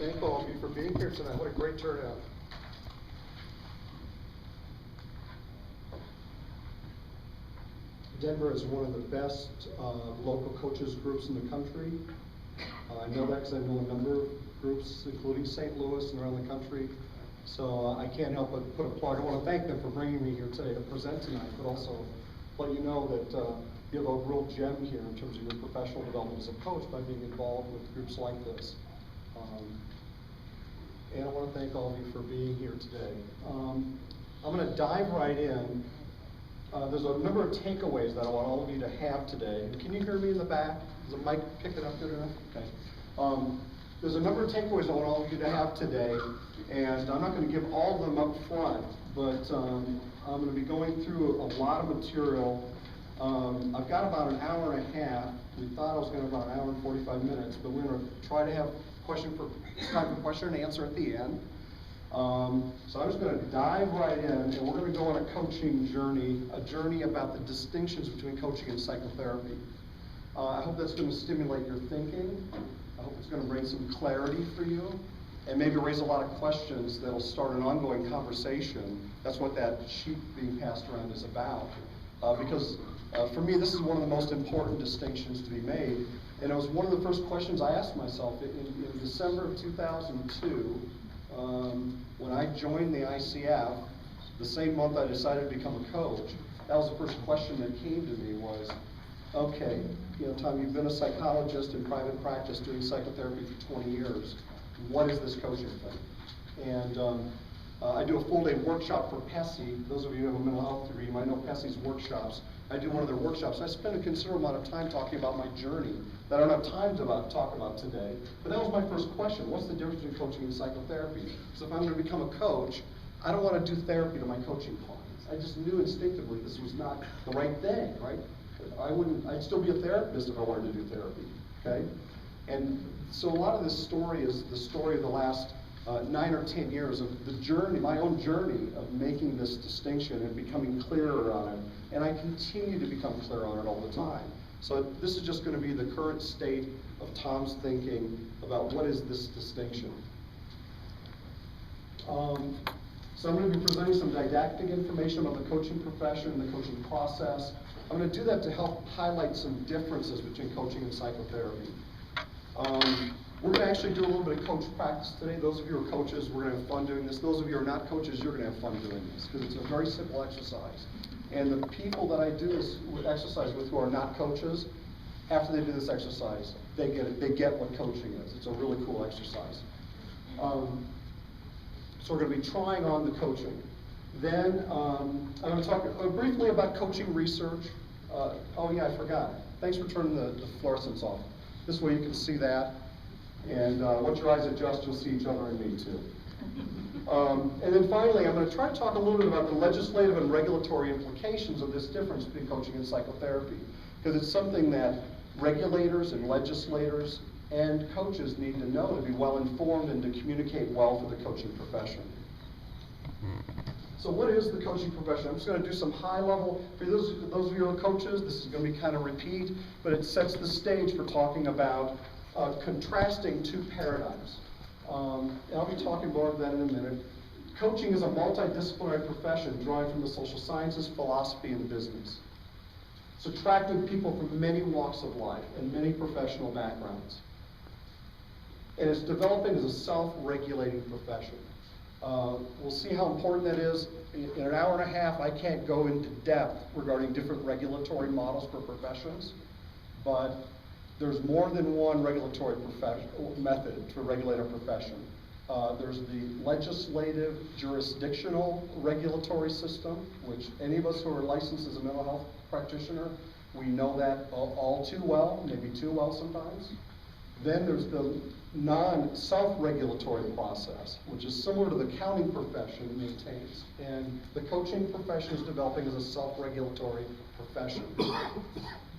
thank all of you for being here tonight. What a great turnout. Denver is one of the best local coaches groups in the country. I know that because I know a number of groups, including St. Louis and around the country. So I can't help but put a plug. I want to thank them for bringing me here today to present tonight, but also let you know that you have a real gem here in terms of your professional development as a coach by being involved with groups like this. And I want to thank all of you for being here today. I'm going to dive right in. There's a number of takeaways that I want all of you to have today. Can you hear me in the back? Does the mic pick it up good enough? Okay. There's a number of takeaways I want all of you to have today, and I'm not going to give all of them up front, but I'm going to be going through a lot of material. I've got about an hour and a half. We thought I was going to have about an hour and 45 minutes, but we're going to try to have time for question and answer at the end. So I'm just going to dive right in, and we're going to go on a coaching journey, a journey about the distinctions between coaching and psychotherapy. I hope that's going to stimulate your thinking. I hope it's going to bring some clarity for you, and maybe raise a lot of questions that'll start an ongoing conversation. That's what that sheet being passed around is about. Because for me, this is one of the most important distinctions to be made. And it was one of the first questions I asked myself in December of 2002, when I joined the ICF, the same month I decided to become a coach. That was the first question that came to me was, okay, Tom, you've been a psychologist in private practice doing psychotherapy for 20 years. What is this coaching thing? And I do a full-day workshop for PESI. Those of you who have a mental health degree, you might know PESI's workshops. I do one of their workshops. I spend a considerable amount of time talking about my journey that I don't have time to talk about today. But that was my first question. What's the difference between coaching and psychotherapy? So if I'm going to become a coach, I don't want to do therapy to my coaching clients. I just knew instinctively this was not the right thing, right? I'd still be a therapist if I wanted to do therapy, okay? And so a lot of this story is the story of the last 9 or 10 years of the journey, my own journey of making this distinction and becoming clearer on it. And I continue to become clear on it all the time. So this is just going to be the current state of Tom's thinking about what is this distinction. So I'm going to be presenting some didactic information about the coaching profession and the coaching process. I'm going to do that to help highlight some differences between coaching and psychotherapy. We're going to actually do a little bit of coach practice today. Those of you who are coaches, we're going to have fun doing this. Those of you who are not coaches, you're going to have fun doing this because it's a very simple exercise. And the people that I do this exercise with who are not coaches, after they do this exercise, they get it. They get what coaching is. It's a really cool exercise. So we're going to be trying on the coaching. Then I'm going to talk briefly about coaching research. Oh yeah, I forgot. Thanks for turning the fluorescents off. This way you can see that. And once your eyes adjust, you'll see each other and me too. And then finally, I'm going to try to talk a little bit about the legislative and regulatory implications of this difference between coaching and psychotherapy, because it's something that regulators and legislators and coaches need to know to be well informed and to communicate well for the coaching profession. So what is the coaching profession? I'm just going to do some high level, for those of you who are coaches, this is going to be kind of repeat, but it sets the stage for talking about contrasting two paradigms. And I'll be talking more of that in a minute. Coaching is a multidisciplinary profession drawing from the social sciences, philosophy, and business. It's attracting people from many walks of life and many professional backgrounds. And it's developing as a self-regulating profession. We'll see how important that is. In an hour and a half, I can't go into depth regarding different regulatory models for professions, but there's more than one regulatory method to regulate a profession. There's the legislative jurisdictional regulatory system, which any of us who are licensed as a mental health practitioner, we know that all too well, maybe too well sometimes. Then there's the non-self-regulatory process, which is similar to the accounting profession maintains. And the coaching profession is developing as a self-regulatory profession.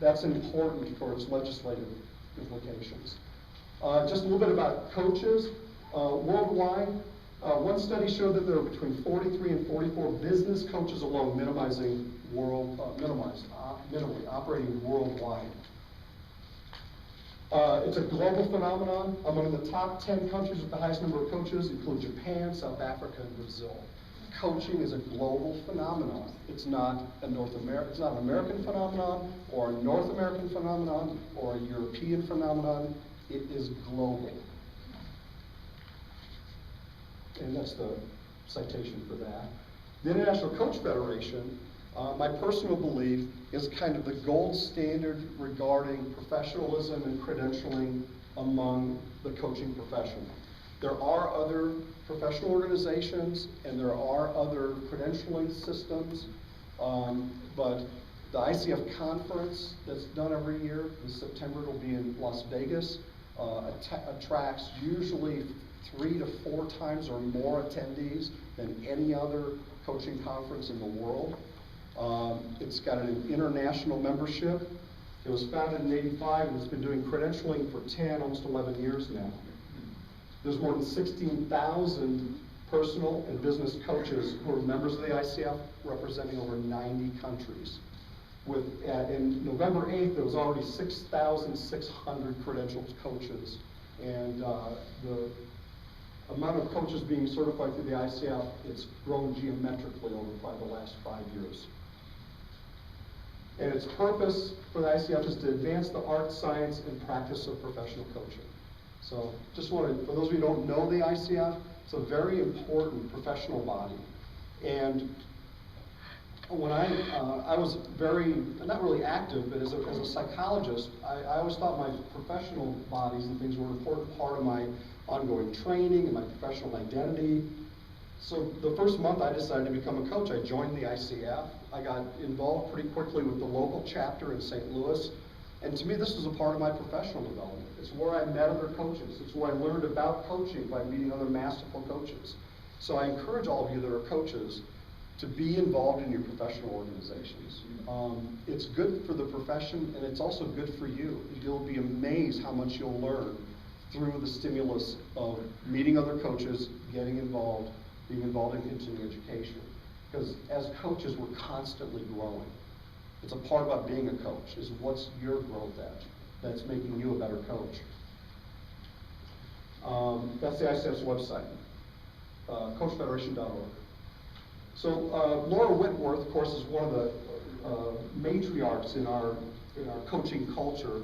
That's important for its legislative implications. Just a little bit about coaches. Worldwide, one study showed that there are between 43 and 44 business coaches alone minimally operating worldwide. It's a global phenomenon. Among the top 10 countries with the highest number of coaches include Japan, South Africa, and Brazil. Coaching is a global phenomenon. It's not an American phenomenon, or a North American phenomenon, or a European phenomenon. It is global. And that's the citation for that. The International Coach Federation, my personal belief, is kind of the gold standard regarding professionalism and credentialing among the coaching profession. There are other professional organizations and there are other credentialing systems, but the ICF conference that's done every year, in September it'll be in Las Vegas, attracts usually 3 to 4 times or more attendees than any other coaching conference in the world. It's got an international membership. It was founded in '85 and it's been doing credentialing for 10, almost 11 years now. There's more than 16,000 personal and business coaches who are members of the ICF, representing over 90 countries. In November 8th, there was already 6,600 credentialed coaches. And the amount of coaches being certified through the ICF, it's grown geometrically over probably the last 5 years. And its purpose for the ICF is to advance the art, science, and practice of professional coaching. So just wanted, for those of you who don't know the ICF, it's a very important professional body. And when I was very, not really active, but as a psychologist, I always thought my professional bodies and things were an important part of my ongoing training and my professional identity. So the first month I decided to become a coach. I joined the ICF. I got involved pretty quickly with the local chapter in St. Louis. And to me, this was a part of my professional development. It's where I met other coaches. It's where I learned about coaching by meeting other masterful coaches. So I encourage all of you that are coaches to be involved in your professional organizations. It's good for the profession, and it's also good for you. You'll be amazed how much you'll learn through the stimulus of meeting other coaches, getting involved, being involved in continuing education. Because as coaches, we're constantly growing. It's a part about being a coach, is what's your growth at that's making you a better coach. That's the ICF's website, coachfederation.org. So Laura Whitworth, of course, is one of the matriarchs in our coaching culture.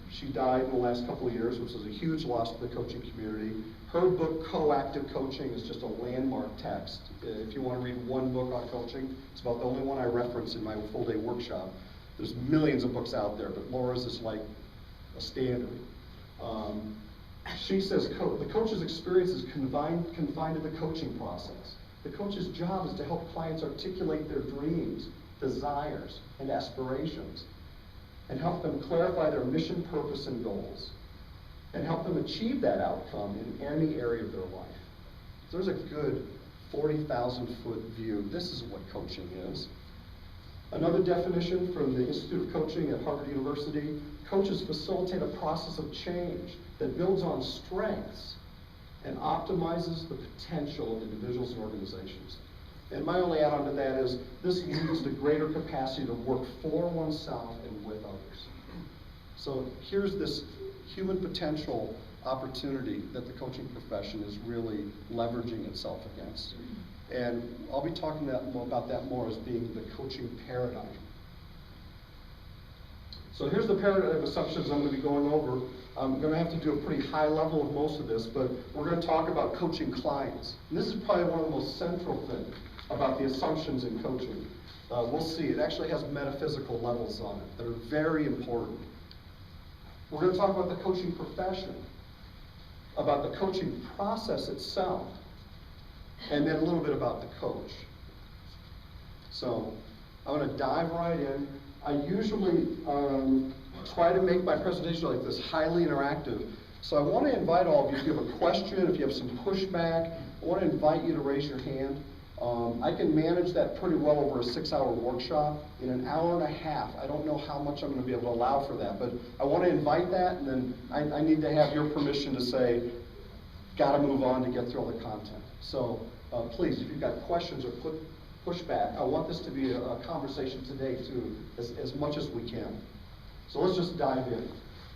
She died in the last couple of years, which is a huge loss to the coaching community. Her book, Coactive Coaching, is just a landmark text. If you want to read one book on coaching, it's about the only one I reference in my full-day workshop. There's millions of books out there, but Laura's is like a standard. She says the coach's experience is confined to the coaching process. The coach's job is to help clients articulate their dreams, desires, and aspirations, and help them clarify their mission, purpose, and goals, and help them achieve that outcome in any area of their life. So there's a good 40,000-foot view. This is what coaching is. Another definition from the Institute of Coaching at Harvard University: coaches facilitate a process of change that builds on strengths and optimizes the potential of individuals and organizations. And my only add-on to that is this leads to greater capacity to work for oneself and with others. So here's this human potential opportunity that the coaching profession is really leveraging itself against. And I'll be talking about that more as being the coaching paradigm. So here's the paradigm assumptions I'm going to be going over. I'm going to have to do a pretty high level of most of this, but we're going to talk about coaching clients. And this is probably one of the most central things about the assumptions in coaching. We'll see. It actually has metaphysical levels on it that are very important. We're going to talk about the coaching profession, about the coaching process itself, and then a little bit about the coach. So I'm going to dive right in. I usually try to make my presentation like this highly interactive. So I want to invite all of you, if you have a question, if you have some pushback, I want to invite you to raise your hand. I can manage that pretty well over a 6-hour workshop. In an hour and a half, I don't know how much I'm going to be able to allow for that, but I want to invite that, and then I need to have your permission to say, got to move on to get through all the content. So please, if you've got questions or pushback, I want this to be a conversation today too, as much as we can. So let's just dive in.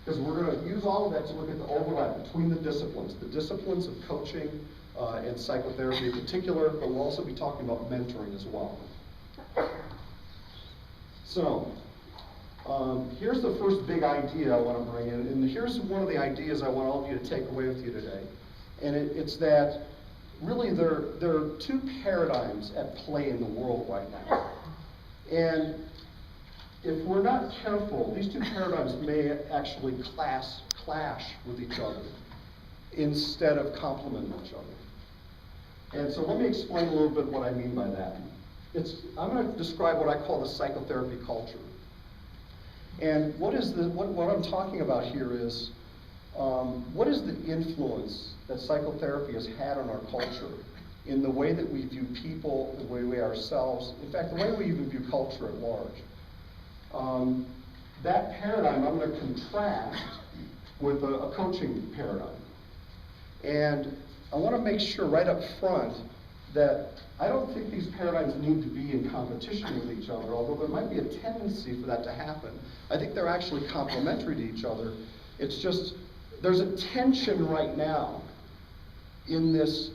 because we're going to use all of that to look at the overlap between the disciplines of coaching and psychotherapy in particular, but we'll also be talking about mentoring as well. So, here's the first big idea I want to bring in, and here's one of the ideas I want all of you to take away with you today. And it's that really there are two paradigms at play in the world right now. And if we're not careful, these two paradigms may actually clash with each other instead of complementing each other. And so let me explain a little bit what I mean by that. I'm going to describe what I call the psychotherapy culture. And what I'm talking about here is, what is the influence that psychotherapy has had on our culture in the way that we view people, the way we ourselves, in fact, the way we even view culture at large. That paradigm I'm going to contrast with a coaching paradigm. And I want to make sure right up front that I don't think these paradigms need to be in competition with each other, although there might be a tendency for that to happen. I think they're actually complementary to each other. It's just, there's a tension right now in this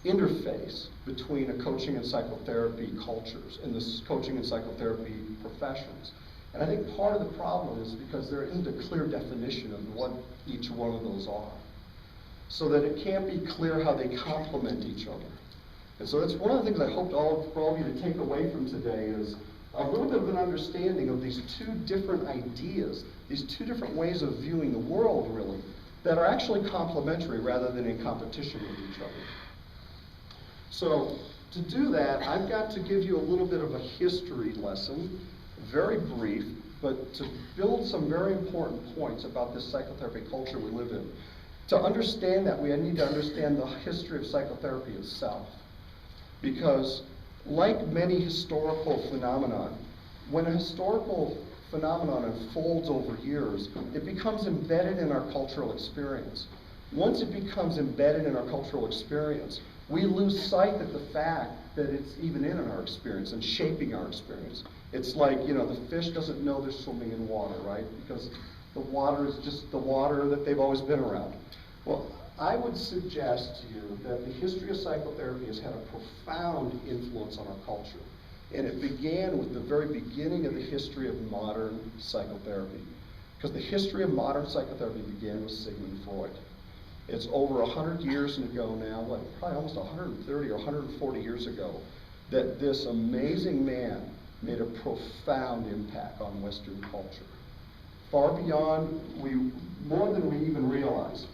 interface between a coaching and psychotherapy cultures and the coaching and psychotherapy professions. And I think part of the problem is because there isn't a clear definition of what each one of those are, so that it can't be clear how they complement each other. And so that's one of the things I hope for all of you to take away from today is a little bit of an understanding of these two different ideas, these two different ways of viewing the world, really, that are actually complementary rather than in competition with each other. So to do that, I've got to give you a little bit of a history lesson, very brief, but to build some very important points about this psychotherapy culture we live in. To understand that, we need to understand the history of psychotherapy itself. Because like many historical phenomena, when a historical phenomenon unfolds over years, it becomes embedded in our cultural experience. Once it becomes embedded in our cultural experience, we lose sight of the fact that it's even in our experience and shaping our experience. It's like, the fish doesn't know they're swimming in water, right? Because the water is just the water that they've always been around. Well, I would suggest to you that the history of psychotherapy has had a profound influence on our culture. And it began with the very beginning of the history of modern psychotherapy. Because the history of modern psychotherapy began with Sigmund Freud. It's over 100 years ago now, probably almost 130 or 140 years ago, that this amazing man made a profound impact on Western culture. Far beyond, more than we even realize.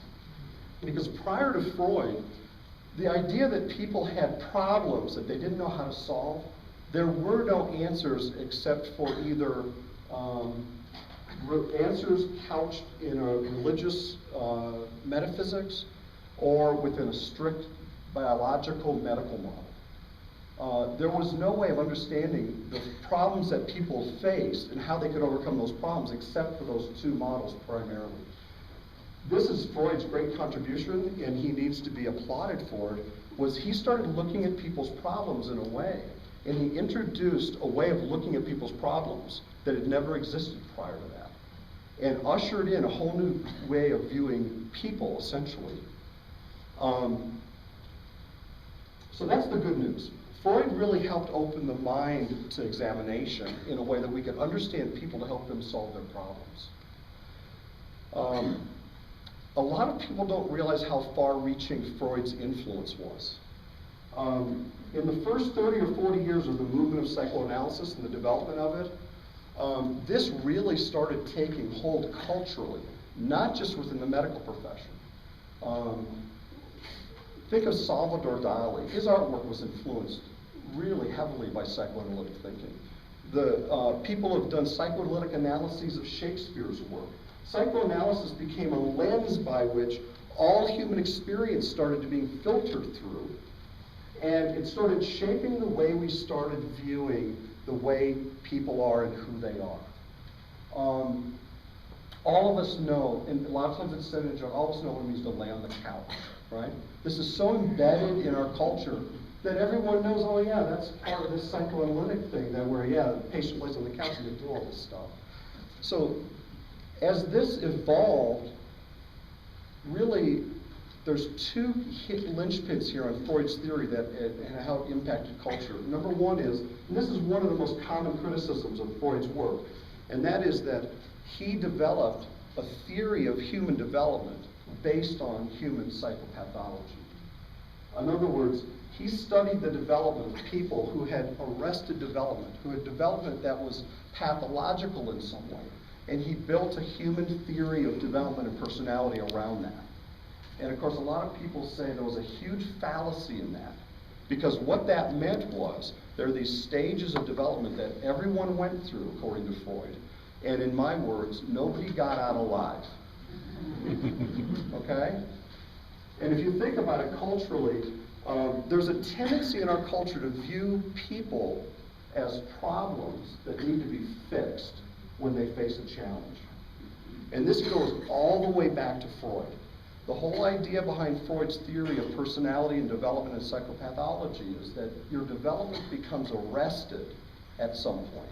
Because prior to Freud, the idea that people had problems that they didn't know how to solve, there were no answers except for either answers couched in a religious metaphysics or within a strict biological medical model. There was no way of understanding the problems that people faced and how they could overcome those problems except for those two models primarily. This is Freud's great contribution, and he needs to be applauded for it, was he started looking at people's problems in a way, and he introduced a way of looking at people's problems that had never existed prior to that, and ushered in a whole new way of viewing people, essentially. So that's the good news. Freud really helped open the mind to examination in a way that we could understand people to help them solve their problems. A lot of people don't realize how far-reaching Freud's influence was. In the first 30 or 40 years of the movement of psychoanalysis and the development of it, this really started taking hold culturally, not just within the medical profession. Think of Salvador Dali. His artwork was influenced really heavily by psychoanalytic thinking. The people have done psychoanalytic analyses of Shakespeare's work. Psychoanalysis became a lens by which all human experience started to be filtered through, and it started shaping the way we started viewing the way people are and who they are. All of us know, and a lot of times it's said in joke, all of us know what it means to lay on the couch, right? This is so embedded in our culture that everyone knows, oh yeah, that's part of this psychoanalytic thing, that where, yeah, the patient lays on the couch and they do all this stuff. So As this evolved, really, there's two linchpins here on Freud's theory that and how it impacted culture. Number one is, and this is one of the most common criticisms of Freud's work, and that is that he developed a theory of human development based on human psychopathology. In other words, he studied the development of people who had arrested development, who had development that was pathological in some way. And he built a human theory of development and personality around that. And of course, a lot of people say there was a huge fallacy in that. Because what that meant was, there are these stages of development that everyone went through, according to Freud. And in my words, nobody got out alive. Okay? And if you think about it culturally, there's a tendency in our culture to view people as problems that need to be fixed when they face a challenge. And this goes all the way back to Freud. The whole idea behind Freud's theory of personality and development and psychopathology is that your development becomes arrested at some point.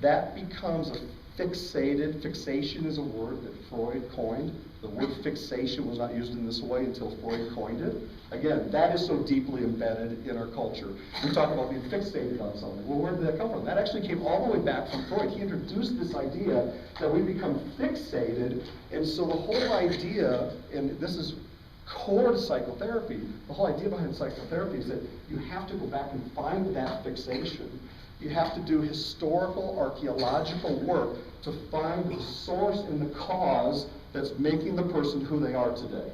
That becomes a fixation is a word that Freud coined. The word fixation was not used in this way until Freud coined it. Again, that is so deeply embedded in our culture. We talk about being fixated on something. Well, where did that come from? That actually came all the way back from Freud. He introduced this idea that we become fixated, and so the whole idea, and this is core to psychotherapy, the whole idea behind psychotherapy is that you have to go back and find that fixation. You have to do historical, archaeological work to find the source and the cause that's making the person who they are today.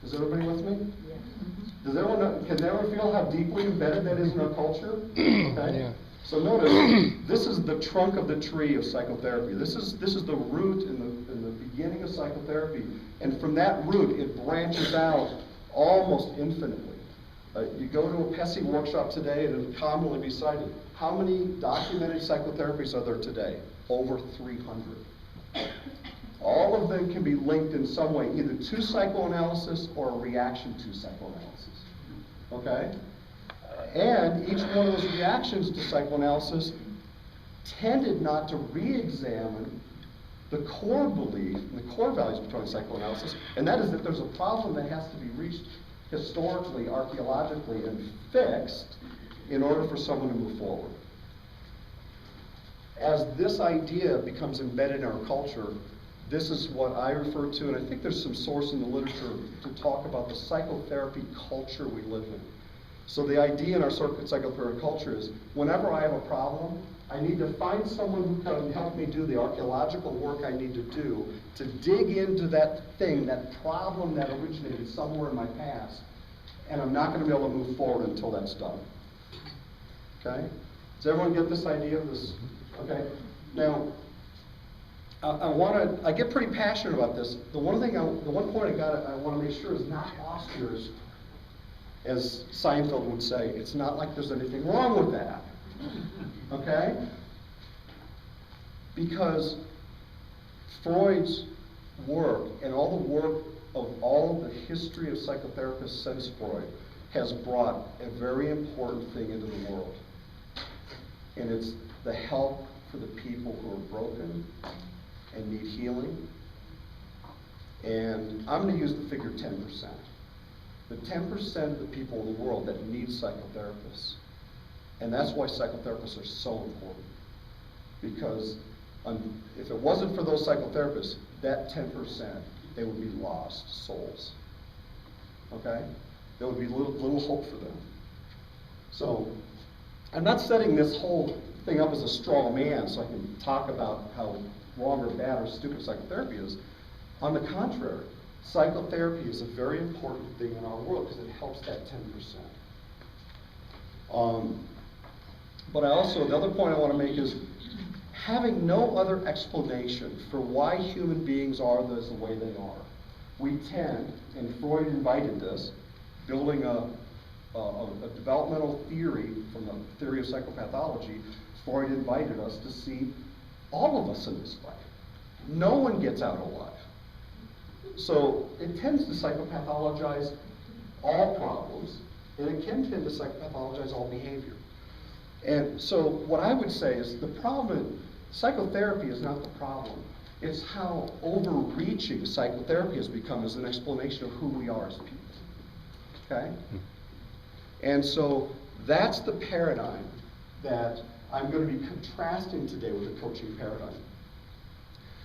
Is everybody with me? Yeah. Does everyone know, can everyone feel how deeply embedded that is in our culture? Okay. Yeah. So notice, this is the trunk of the tree of psychotherapy. This is the root in the beginning of psychotherapy, and from that root it branches out almost infinitely. You go to a PESI workshop today, and it'll commonly be cited. How many documented psychotherapies are there today? Over 300. All of them can be linked in some way, either to psychoanalysis or a reaction to psychoanalysis. Okay? And each one of those reactions to psychoanalysis tended not to re-examine the core belief, the core values behind psychoanalysis, and that is that there's a problem that has to be reached historically, archaeologically, and fixed in order for someone to move forward. As this idea becomes embedded in our culture, this is what I refer to, and I think there's some source in the literature to talk about the psychotherapy culture we live in. So the idea in our psychotherapy culture is, whenever I have a problem, I need to find someone who can help me do the archaeological work I need to do to dig into that thing, that problem that originated somewhere in my past, and I'm not going to be able to move forward until that's done. Okay? Does everyone get this idea of this? Okay? Now, I get pretty passionate about this. The one point I want to make sure is not lost here is, as Seinfeld would say, it's not like there's anything wrong with that. Okay? Because Freud's work and all the work of all of the history of psychotherapists since Freud has brought a very important thing into the world. And it's the help for the people who are broken and need healing. And I'm going to use the figure 10%. The 10% of the people in the world that need psychotherapists. And that's why psychotherapists are so important. Because if it wasn't for those psychotherapists, that 10%, they would be lost souls. Okay? There would be little hope for them. So, I'm not setting this whole thing up as a straw man so I can talk about how wrong or bad or stupid psychotherapy is. On the contrary, psychotherapy is a very important thing in our world because it helps that 10%. But the other point I want to make is, having no other explanation for why human beings are the way they are, we tend, and Freud invited this, building a developmental theory from the theory of psychopathology, Freud invited us to see all of us in this fight. No one gets out alive. So it tends to psychopathologize all problems, and it can tend to psychopathologize all behavior. And so what I would say is the problem, psychotherapy is not the problem. It's how overreaching psychotherapy has become as an explanation of who we are as people. Okay? And so that's the paradigm that I'm going to be contrasting today with the coaching paradigm.